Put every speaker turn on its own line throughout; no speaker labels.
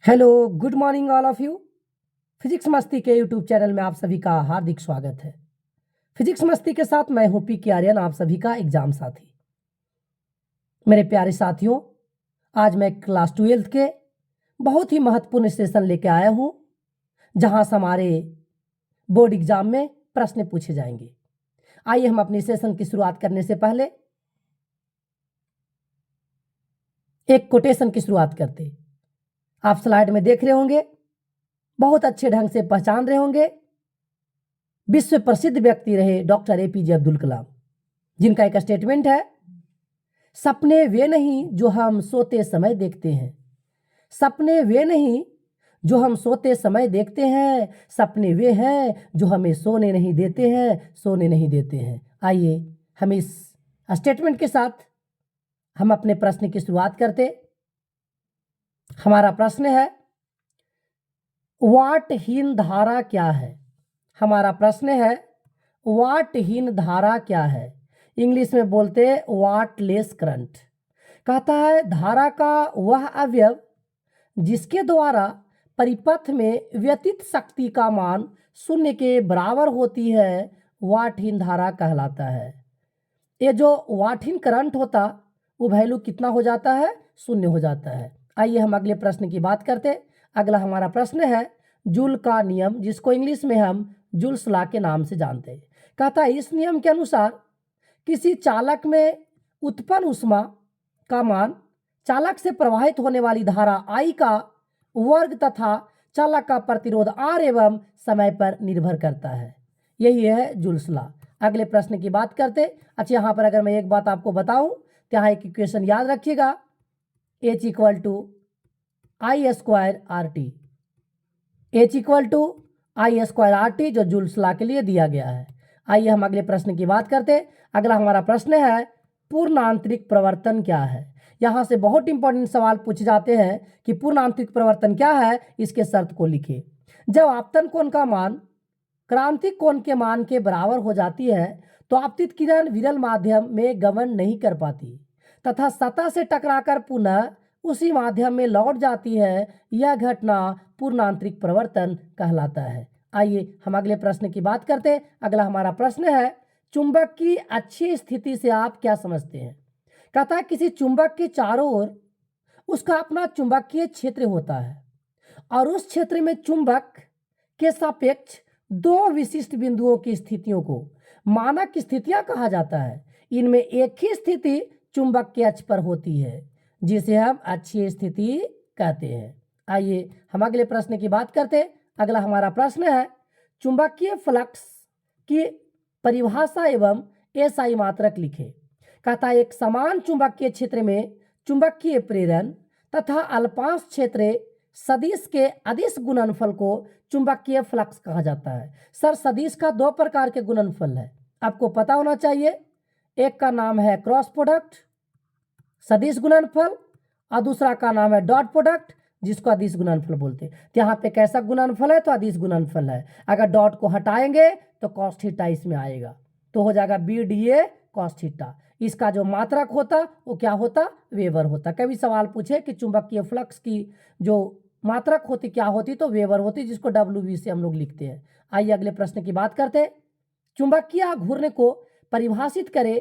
Hello, good morning all of you. Physics मस्ती के YouTube channel में आप सभी का हार्दिक स्वागत है। फिजिक्स मस्ती के साथ मैं हूं पी के आर्यन, आप सभी का एग्जाम साथी। मेरे प्यारे साथियों, आज मैं क्लास 12th के बहुत ही महत्वपूर्ण सेशन लेके आया हूं, जहां से हमारे बोर्ड एग्जाम में प्रश्न पूछे जाएंगे। आइए हम अपनी सेशन की शुरुआत करने से पहले एक कोटेशन की शुरुआत करते हैं। आप स्लाइड में देख रहे होंगे, बहुत अच्छे ढंग से पहचान रहे होंगे। विश्व प्रसिद्ध व्यक्ति रहे डॉक्टर एपीजे अब्दुल कलाम, जिनका एक स्टेटमेंट है, सपने वे नहीं जो हम सोते समय देखते हैं, सपने वे नहीं जो हम सोते समय देखते हैं, सपने वे हैं जो हमें सोने नहीं देते हैं, सोने नहीं देते हैं। आइए हम इस स्टेटमेंट के साथ हम अपने प्रश्न की शुरुआत करते। हमारा प्रश्न है, वाटहीन धारा क्या है? हमारा प्रश्न है, वाटहीन धारा क्या है? इंग्लिश में बोलते हैं वाटलेस करंट। कहता है, धारा का वह अवयव जिसके द्वारा परिपथ में व्यतीत शक्ति का मान शून्य के बराबर होती है, वाटहीन धारा कहलाता है। ये जो वाटहीन करंट होता, वो वैल्यू कितना हो जाता है? शून्य हो जाता है। आइए हम अगले प्रश्न की बात करते। अगला हमारा प्रश्न है, जूल का नियम, जिसको इंग्लिश में हम जूल्स लॉ के नाम से जानते हैं। कहता है, इस नियम के अनुसार किसी चालक में उत्पन्न ऊष्मा का मान चालक से प्रवाहित होने वाली धारा I का वर्ग तथा चालक का प्रतिरोध R एवं समय पर निर्भर करता है। यही है जूल्स लॉ। अगले प्रश्न की बात करते। अच्छा, यहाँ पर अगर मैं एक बात आपको बताऊं तो यहाँ एक इक्वेशन याद रखिएगा, H equal to I square R T, H equal to I square R T, जो जूल्स लॉ के लिए दिया गया है। आइए हम अगले प्रश्न की बात करते। अगला हमारा प्रश्न है, पूर्ण आंतरिक प्रवर्तन क्या है? यहाँ से बहुत इंपॉर्टेंट सवाल पूछे जाते हैं कि पूर्ण आंतरिक प्रवर्तन क्या है, इसके शर्त को लिखिए। जब आपतन कोण का मान क्रांतिक कोण के मान के बराबर हो जाती है तो आपतित किरण विरल माध्यम में गमन नहीं कर पाती तथा सतह से टकराकर पुनः उसी माध्यम में लौट जाती है। यह घटना पूर्ण आंतरिक प्रवर्तन कहलाता है। आइए हम अगले प्रश्न की बात करते। अगला हमारा प्रश्न है, चुंबक की अच्छी स्थिति से आप क्या समझते हैं? कहता है, किसी चुंबक के चारों ओर उसका अपना चुंबकीय क्षेत्र होता है और उस क्षेत्र में चुंबक के सापेक्ष दो विशिष्ट बिंदुओं की स्थितियों को मानक स्थितियां कहा जाता है। इनमें एक ही स्थिति चुंबक के अक्ष पर होती है, जिसे हम अच्छी स्थिति कहते हैं। आइए हम अगले प्रश्न की बात करते। अगला हमारा प्रश्न है, चुंबकीय फ्लक्स की परिभाषा एवं एसआई मात्रक लिखे। कहता है, एक समान चुंबकीय क्षेत्र में चुंबकीय प्रेरण तथा अल्पांश क्षेत्र सदिश के अदिश गुणनफल को चुंबकीय फ्लक्स कहा जाता है। सर, सदिश का दो प्रकार के गुणनफल है, आपको पता होना चाहिए। एक का नाम है क्रॉस प्रोडक्ट सदिश गुणनफल और दूसरा का नाम है डॉट प्रोडक्ट, जिसको अदिश गुणनफल बोलते हैं। तो यहाँ पे कैसा गुणनफल है? तो अदिश गुणनफल है। अगर डॉट को हटाएंगे तो कॉस थीटा इसमें आएगा, तो हो जाएगा B D A cos theta. इसका जो मात्रक होता वो क्या होता? वेबर होता। कभी सवाल पूछे कि चुंबकीय फ्लक्स की जो मात्रक होती क्या होती, तो वेबर होती, जिसको डब्ल्यू वी से हम लोग लिखते हैं। आइए अगले प्रश्न की बात करते हैं। चुंबकीय घूर्णन को परिभाषित करें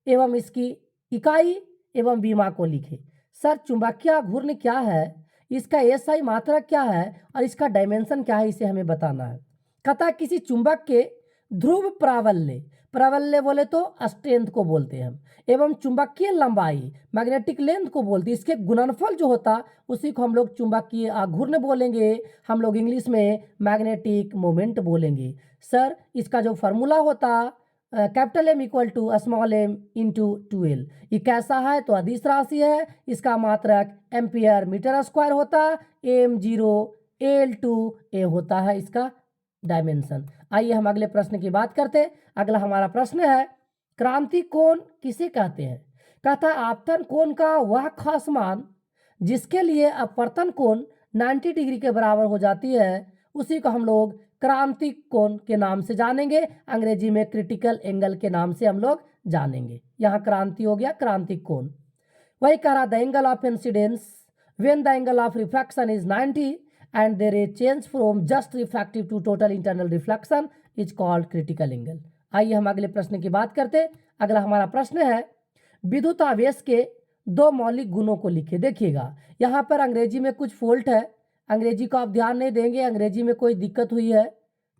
एवं इसकी इकाई एवं बीमा को लिखें। सर, चुंबकीय घूर्णन क्या है, इसका एसआई मात्रक क्या है और इसका डायमेंशन क्या है, इसे हमें बताना है। कहता है, किसी चुंबक के ध्रुव प्रावल्य, प्रावल्य बोले तो स्ट्रेंथ को बोलते हैं हम, एवं चुंबकीय लंबाई मैग्नेटिक लेंथ को बोलते हैं। इसके गुणनफल जो होता उसी को हम लोग चुंबकीय घूर्णन बोलेंगे, हम लोग इंग्लिश में मैग्नेटिक मोमेंट बोलेंगे। सर, इसका जो फार्मूला होता capital M equal to small M into 2L, ये कैसा है? तो अदिश राशि है। इसका मात्रक एम्पियर मीटर स्क्वायर होता, m0 L2A होता है इसका डायमेंशन। आइए हम अगले प्रश्न की बात करते। अगला हमारा प्रश्न है, क्रांति कोण किसे कहते हैं? कहता है, आपतन कोण का वह खास मान जिसके लिए अपवर्तन कोण 90 डिग्री के बराबर हो जाती है, उसी को हम लोग क्रांतिक कोण के नाम से जानेंगे। अंग्रेजी में क्रिटिकल एंगल के नाम से हम लोग जानेंगे। यहाँ क्रांति हो गया क्रांतिक कोण। वही कह रहा, the angle of incidence When the angle of refraction is 90 and there is change from just refractive to total internal reflection is called critical angle. आइए हम अगले प्रश्न की बात करते। अगला हमारा प्रश्न है विद्युत आवेश के दो मौलिक गुणों को लिखे। देखिएगा यहाँ पर अंग्रेजी में कुछ फॉल्ट है, अंग्रेजी को आप ध्यान नहीं देंगे, अंग्रेजी में कोई दिक्कत हुई है,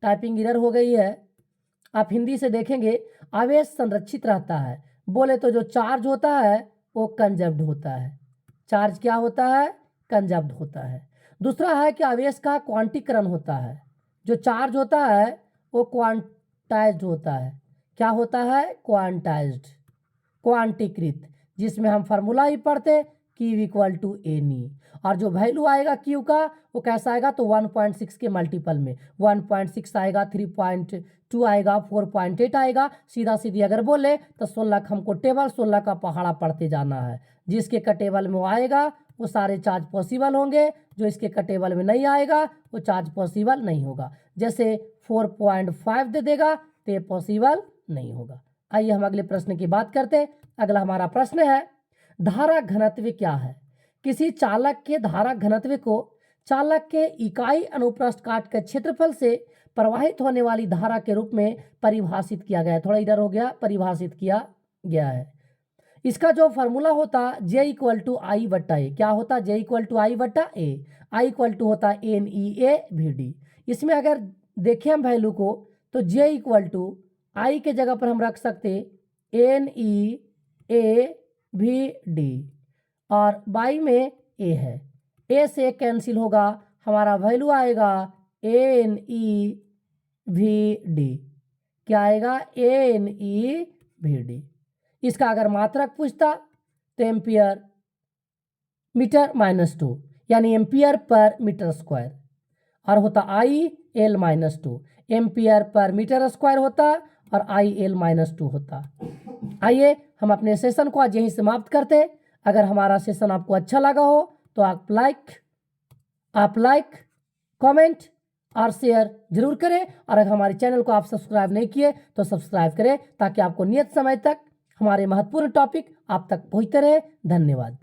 टाइपिंग एरर हो गई है। आप हिंदी से देखेंगे आवेश संरक्षित रहता है, बोले तो जो चार्ज होता है वो कंजर्व्ड होता है। चार्ज क्या होता है? कंजर्व्ड होता है। दूसरा है कि आवेश का क्वांटीकरण होता है, जो चार्ज होता है वो क्वांटाइज्ड होता है। क्या होता है? क्वांटाइज्ड, क्वांटीकृत, जिसमें हम फार्मूला ही पढ़ते Q इक्वल टू एन। और जो वैल्यू आएगा Q का वो कैसा आएगा? तो 1.6 के मल्टीपल में 1.6 आएगा, 3.2 आएगा, 4.8 आएगा। सीधा सीधी अगर बोले तो 16 हमको टेबल 16 का पहाड़ा पढ़ते जाना है। जिसके का टेबल में वो आएगा वो सारे चार्ज पॉसिबल होंगे, जो इसके का टेबल में नहीं आएगा वो चार्ज पॉसिबल नहीं होगा। जैसे 4.5 दे देगा तो ये पॉसिबल नहीं होगा। आइए हम अगले प्रश्न की बात करते हैं। अगला हमारा प्रश्न है धारा घनत्व क्या है? किसी चालक के धारा घनत्व को चालक के इकाई अनुप्रस्थ काट के क्षेत्रफल से प्रवाहित होने वाली धारा के रूप में परिभाषित किया गया है। थोड़ा इधर हो गया, परिभाषित किया गया है। इसका जो फार्मूला होता J इक्वल टू आई बट्टा ए। क्या होता? J इक्वल टू आई बट्टा ए। आई इक्वल टू होता NEA/VD। इसमें अगर देखें हम वैल्यू को तो J इक्वल टू आई के जगह पर हम रख सकते NEA/VD और बाई में ए है। ए से कैंसिल होगा, हमारा वैल्यू आएगा NEVD। क्या आएगा? NEVD। इसका अगर मात्रक पूछता तो एम्पियर मीटर -2 यानी एम्पियर पर मीटर स्क्वायर, और होता IL-2 ampere per metre square होता और IL-2 होता। आइए हम अपने सेशन को आज यहीं समाप्त करते। अगर हमारा सेशन आपको अच्छा लगा हो तो आप लाइक कमेंट और शेयर जरूर करें, और अगर हमारे चैनल को आप सब्सक्राइब नहीं किए तो सब्सक्राइब करें ताकि आपको नियत समय तक हमारे महत्वपूर्ण टॉपिक आप तक पहुंचते रहे। धन्यवाद।